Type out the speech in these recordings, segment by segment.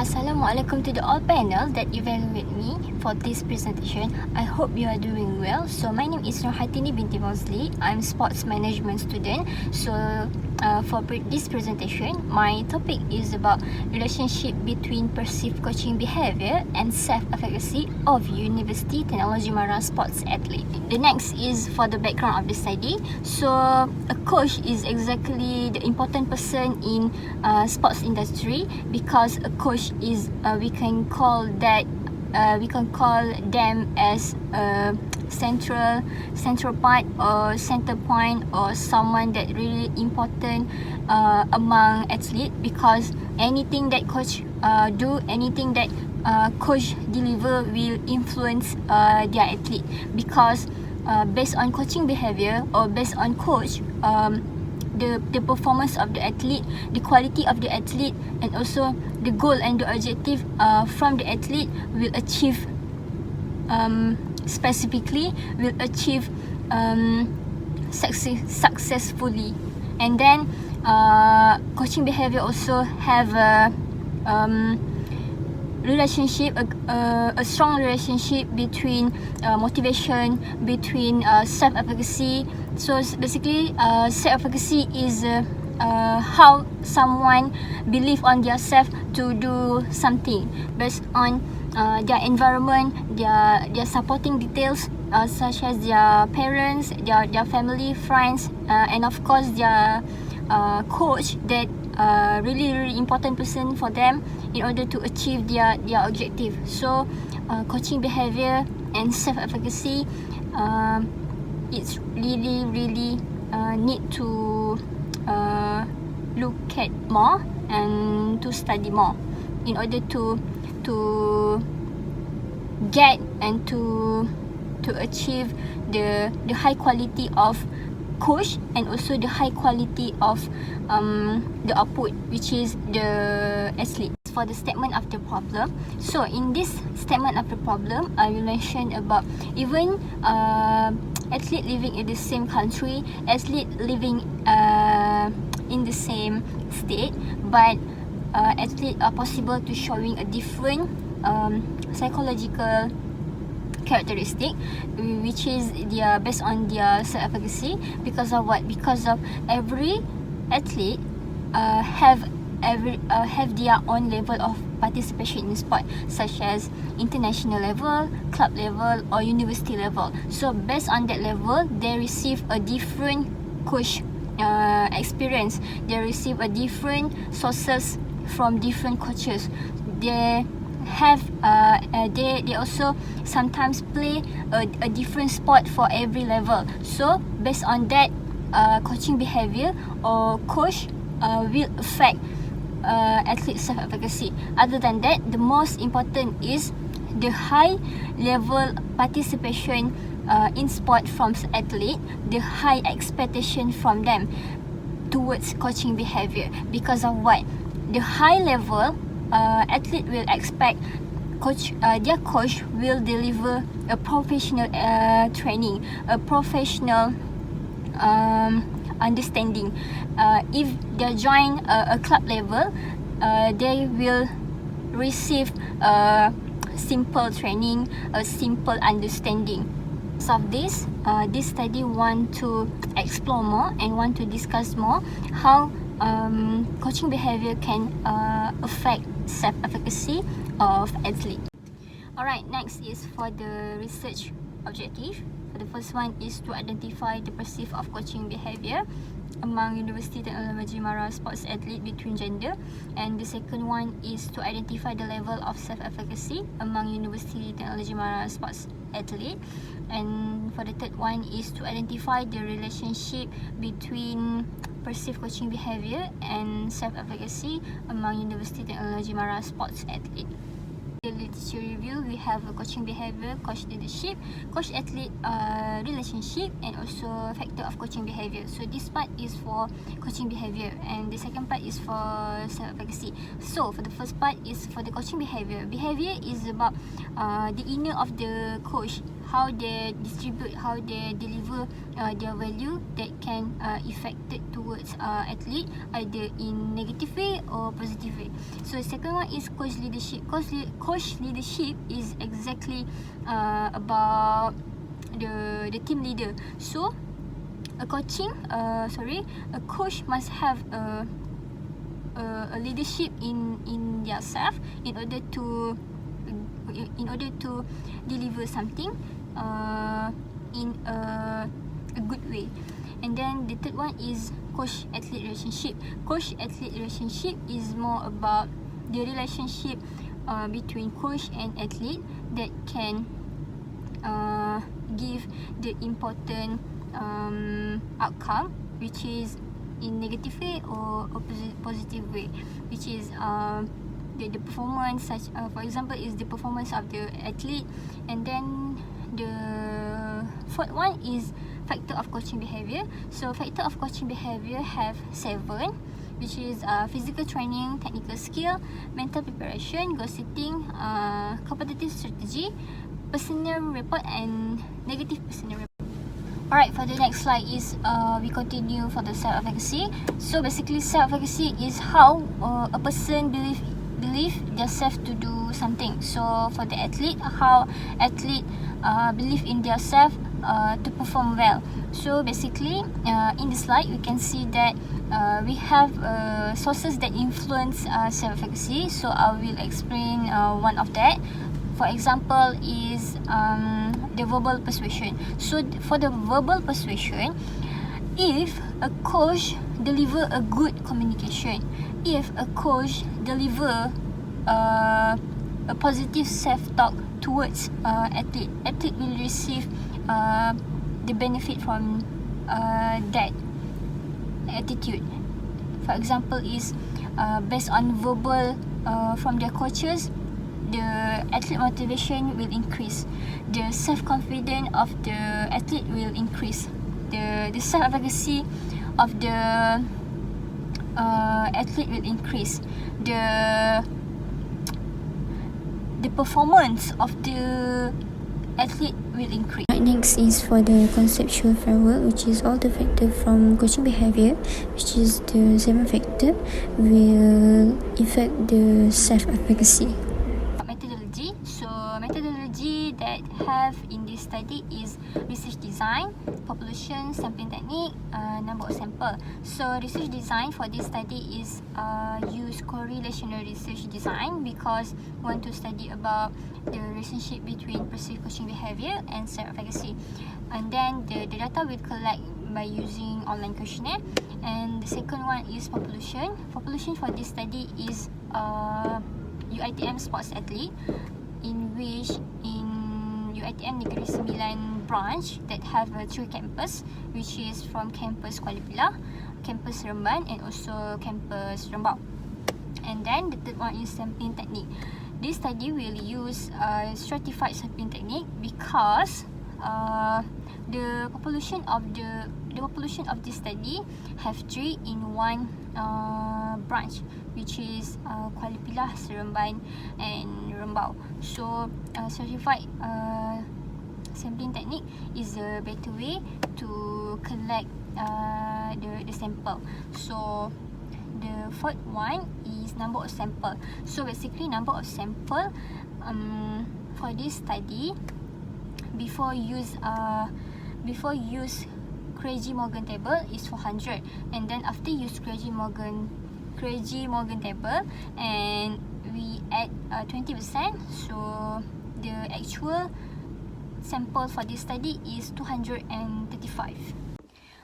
Assalamualaikum to the all panel that evaluate me for this presentation. I hope you are doing well. So my name is Nurhatini binti Mosli. I'm sports management student. So for this presentation, my topic is about relationship between perceived coaching behavior and self-efficacy of University Technology Mara sports athlete. The next is for the background of the study. So a coach is exactly the important person in sports industry, because a coach is we can call them as a central part or center point, or someone that really important among athlete, because anything that coach do, anything that coach deliver will influence their athlete, because based on coaching behavior or based on coach, the performance of the athlete, the quality of the athlete, and also the goal and the objective from the athlete will achieve specifically, will achieve successfully. And then coaching behavior also have a relationship, a strong relationship between motivation, between self-efficacy. So basically, self-efficacy is how someone believe on their self to do something based on their environment, their supporting details, such as their parents, their family, friends, and of course their coach, that really important person for them in order to achieve their objective. So coaching behavior and self-efficacy, it's really need to look at more and to study more in order to get and to achieve the high quality of coach, and also the high quality of the output, which is the athlete. For the statement of the problem, so in this statement of the problem, I will mention about even athlete living in the same country, athlete living in the same state, but athlete are possible to showing a different psychological characteristic, which is based on their self-efficacy. Because of what? Because of every athlete have their own level of participation in sport, such as international level, club level, or university level. So based on that level, they receive a different coach experience. They receive a different sources from different coaches. They have they also sometimes play a different sport for every level. So based on that, coaching behavior or coach will affect athlete self-efficacy. Other than that, the most important is the high level participation in sport from athlete, the high expectation from them towards coaching behavior. Because of what? The high level athlete will expect their coach will deliver a professional training, a professional understanding. If they join a club level, they will receive a simple training, a simple understanding. So of this study want to explore more and want to discuss more how coaching behavior can affect self-efficacy of athlete. Alright, next is for the research objective. The first one is to identify the perceived of coaching behavior among University Technology Mara sports athlete between gender, and the second one is to identify the level of self-efficacy among University Technology Mara sports athlete, and for the third one is to identify the relationship between perceived coaching behavior and self-efficacy among University Technology Mara sports athlete. The literature review, we have a coaching behavior, coach leadership, coach athlete relationship, and also factor of coaching behavior. So this part is for coaching behavior, and the second part is for self-efficacy. So for the first part is for the coaching behavior. Behavior is about the inner of the coach, how they distribute, how they deliver their value that can affect it towards athlete either in negative way or positive way. So the second one is coach leadership. Coach leadership is exactly about the team leader. So a coach must have a leadership in their self in order to deliver something in a good way. And then the third one is coach athlete relationship. Coach athlete relationship is more about the relationship between coach and athlete that can give the important outcome, which is in negative way or positive way, which is the performance, such for example is the performance of the athlete. And then the fourth one is factor of coaching behavior. So factor of coaching behavior have 7, which is physical training, technical skill, mental preparation, goal setting, competitive strategy, personal report, and negative personal report. Alright, for the next slide is we continue for the self-efficacy. So basically self-efficacy is how a person believe themselves to do something. So for the athlete, how athlete believe in themselves to perform well. So basically in the slide we can see that we have sources that influence self-efficacy. So I will explain one of that. For example is the verbal persuasion. So for the verbal persuasion, if a coach deliver a good communication, if a coach deliver a positive self-talk towards athlete will receive the benefit from that attitude. For example is based on verbal from their coaches, the athlete motivation will increase, the self-confidence of the athlete will increase, the self-efficacy of the athlete will increase, the performance of the athlete will increase. Next is for the conceptual framework, which is all the factors from coaching behavior, which is the 7 factor will affect the self-efficacy. Methodology. So methodology that have in this study is research design, population, sampling technique, number of sample. So research design for this study is use correlational research design because we want to study about the relationship between perceived coaching behavior and self-efficacy. And then the data will collect by using online questionnaire. And the second one is population. Population for this study is UiTM sports athlete, in which in UiTM Negeri Sembilan branch that have 3 campus, which is from campus Kuala Pilah, campus Remban, and also campus Rembau. And then the third one is sampling technique. This study will use stratified sampling technique because the population of this study have 3 in 1 branch, which is Kuala Pilah, Seremban, and Rembau. So certified sampling technique is a better way to collect the sample. So the fourth one is number of sample. So basically number of sample for this study before use Craigie-Morgan table is 400, and then after use Craigie-Morgan table and we add 20%, so the actual sample for this study is 235.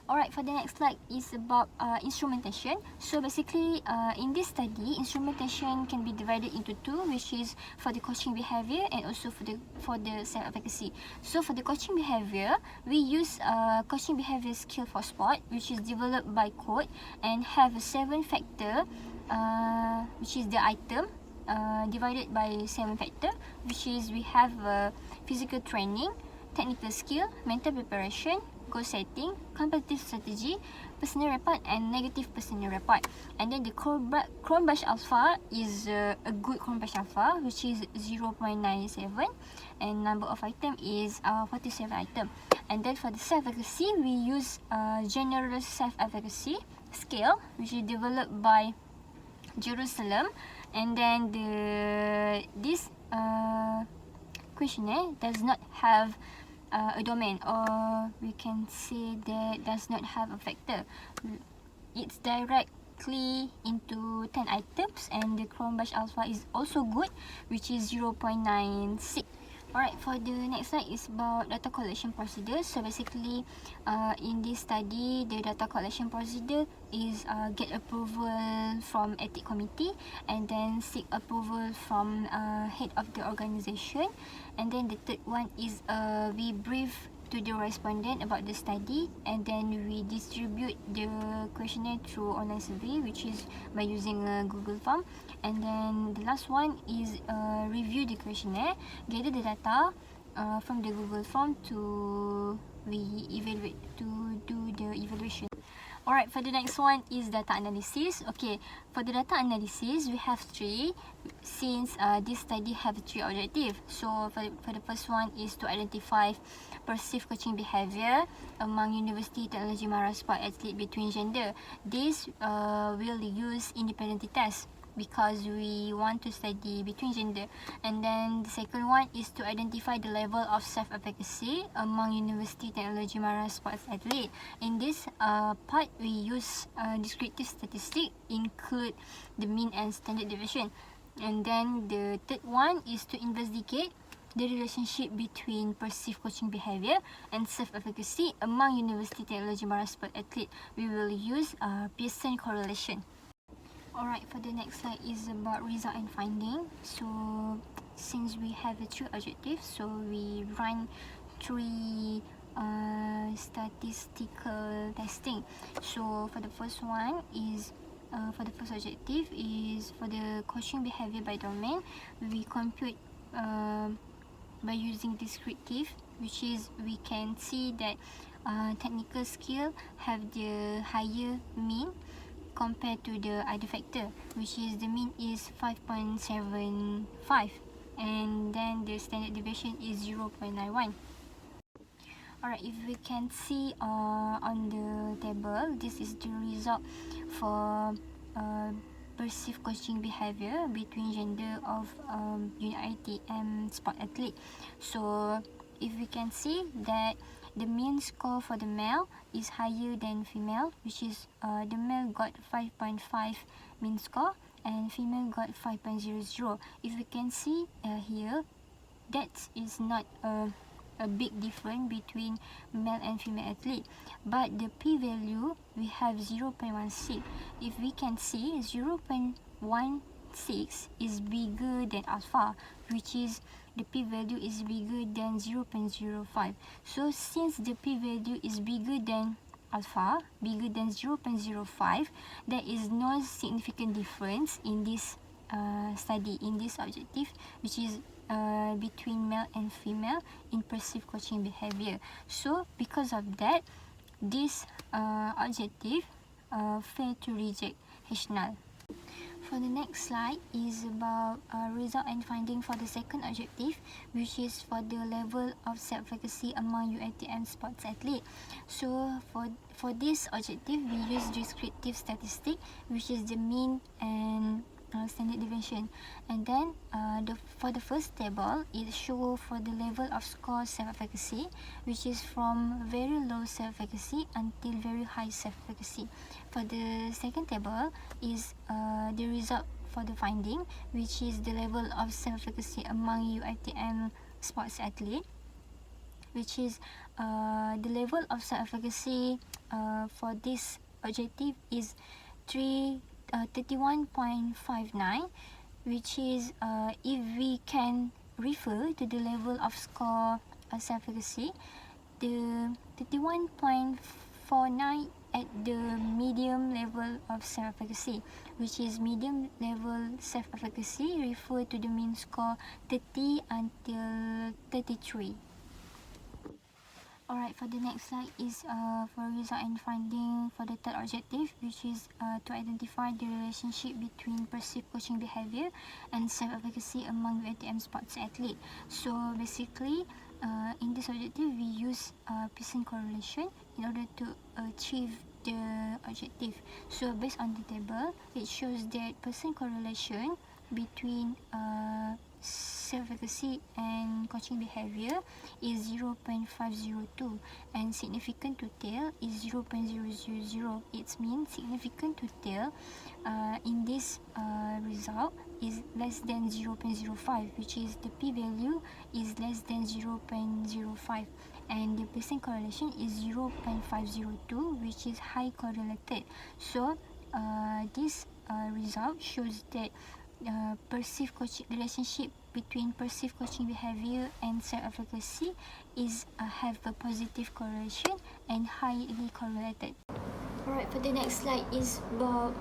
Alright, for the next slide is about instrumentation. So basically in this study, instrumentation can be divided into 2, which is for the coaching behavior and also for the self-efficacy. So for the coaching behavior, we use coaching behavior skill for sport, which is developed by code and have a 7 factor, which is the item divided by 7 factor, which is we have physical training, technical skill, mental preparation, goal setting, competitive strategy, personal report, and negative personal report. And then the Chrome Brush Alpha is a good Chrome Brush Alpha, which is 0.97, and number of item is 47 item. And then for the self-efficacy, we use general self-efficacy scale, which is developed by Jerusalem. And then this questionnaire does not have a domain, or we can say that does not have a factor. It's directly into 10 items, and the Chrome Brush Alpha is also good, which is 0.96. Alright, for the next slide is about data collection procedure. So basically, in this study, the data collection procedure is get approval from ethics committee, and then seek approval from head of the organisation. And then the third one is we brief to the respondent about the study, and then we distribute the questionnaire through online survey, which is by using a Google form. And then the last one is review the questionnaire, gather the data from the Google form to do the evaluation. Alright, for the next one is data analysis. Okay, for the data analysis, we have three, since this study have three objectives. So for the first one is to identify perceived coaching behavior among university technology mara sport athlete between gender. This will use independent test, because we want to study between gender. And then the second one is to identify the level of self-efficacy among university technology mara sports athlete. In this part, we use descriptive statistic, include the mean and standard deviation. And then the third one is to investigate the relationship between perceived coaching behavior and self-efficacy among university technology mara sport athlete. We will use Pearson correlation. Alright, for the next slide is about result and finding. So since we have two objectives, so we run three statistical testing. So for the first one is for the first objective is for the coaching behavior by domain. We compute by using descriptive, which is we can see that technical skill have the higher mean compared to the other factor, which is the mean is 5.75, and then the standard deviation is 0.91. Alright, if we can see on the table, this is the result for perceived coaching behavior between gender of UiTM sport athlete. So if we can see that the mean score for the male is higher than female, which is the male got 5.5 mean score and female got 5.00. If we can see here, that is not a big difference between male and female athlete, but the p-value we have 0.16. If we can see 0.16 is bigger than alpha, which is the p-value is bigger than 0.05. So since the p-value is bigger than alpha, bigger than 0.05, there is no significant difference in this study, in this objective, which is between male and female in perceived coaching behavior. So because of that, this objective failed to reject H-null. For the next slide is about result and finding for the second objective, which is for the level of self-efficacy among UiTM sports athlete. So for this objective, we use descriptive statistic, which is the mean and standard deviation. And then for the first table, it shows for the level of score self-efficacy, which is from very low self-efficacy until very high self-efficacy. For the second table is the result for the finding, which is the level of self-efficacy among UiTM sports athlete, which is the level of self-efficacy for this objective is 31.59, which is if we can refer to the level of score self-efficacy, the 31.49 at the medium level of self-efficacy, which is medium level self-efficacy refer to the mean score 30 until 33. Alright, for the next slide is for result and finding for the third objective, which is to identify the relationship between perceived coaching behavior and self-efficacy among UiTM sports athlete. So basically, in this objective, we use Pearson correlation in order to achieve the objective. So based on the table, it shows that Pearson correlation between self-efficacy and coaching behavior is 0.502 and significant to tail is 0.000. It means significant to tail in this result is less than 0.05, which is the p-value is less than 0.05, and the Pearson correlation is 0.502, which is high correlated. So this result shows that perceived coaching relationship between perceived coaching behavior and self-efficacy is have a positive correlation and highly correlated. Alright, for the next slide is about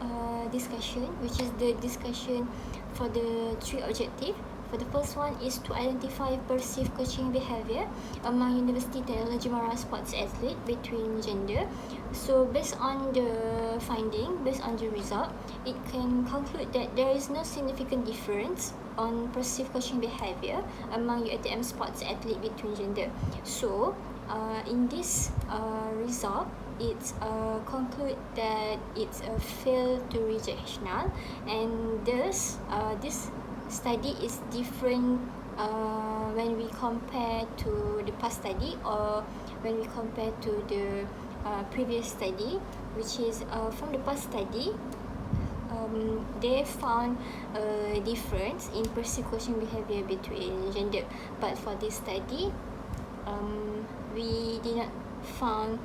discussion, which is the discussion for the three objectives. For the first one is to identify perceived coaching behavior among University Technology Mara sports athlete between gender. So based on the finding, based on the result, it can conclude that there is no significant difference on perceived coaching behavior among UiTM sports athlete between gender. So in this result, it's conclude that it's a fail to reject HNAL, and thus this study is different when we compare to the past study or when we compare to the previous study, which is from the past study. They found a difference in perceived coaching behavior between gender, but for this study, we did not found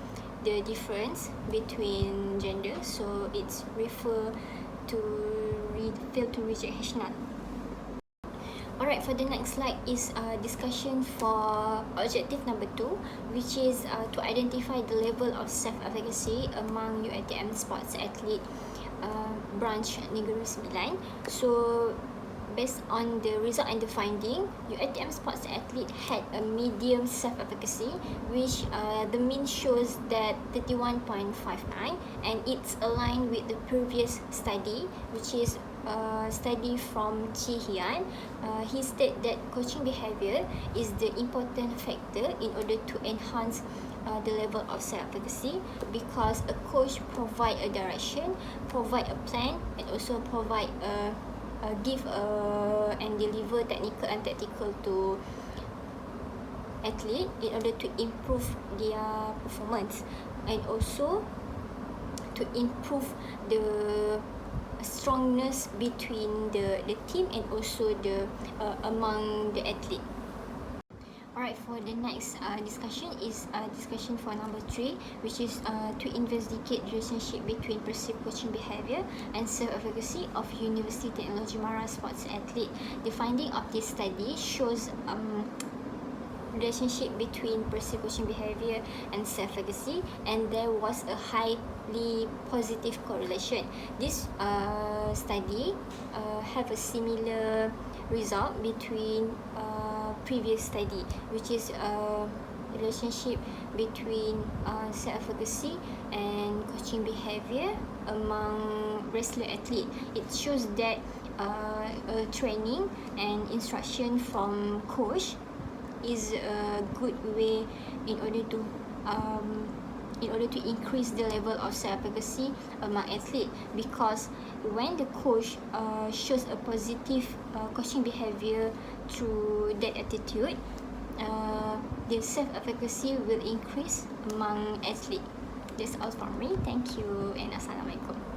the difference between gender, so it's refer to fail to reject HNAL. Alright, for the next slide is discussion for objective number 2, which is to identify the level of self-efficacy among UiTM sports athlete branch Negeri Sembilan. So based on the result and the finding, UiTM sports athlete had a medium self-efficacy, which the mean shows that 31.59, and it's aligned with the previous study, which is study from Chi Hian. He stated that coaching behavior is the important factor in order to enhance the level of self-efficacy, because a coach provide a direction, provide a plan, and also provide give and deliver technical and tactical to athlete in order to improve their performance, and also to improve the strongness between the team and also the among the athlete. Alright, for the next discussion is discussion for number 3, which is to investigate the relationship between perceived coaching behavior and self-efficacy of University Technology Mara sports athlete. The finding of this study shows relationship between perceived coaching behavior and self-efficacy, and there was a highly positive correlation. This study have a similar result between previous study, which is relationship between self-efficacy and coaching behavior among wrestler athlete. It shows that training and instruction from coach is a good way in order to increase the level of self-efficacy among athlete, because when the coach shows a positive coaching behavior through that attitude, the self-efficacy will increase among athlete. That's all from me. Thank you and Assalamualaikum.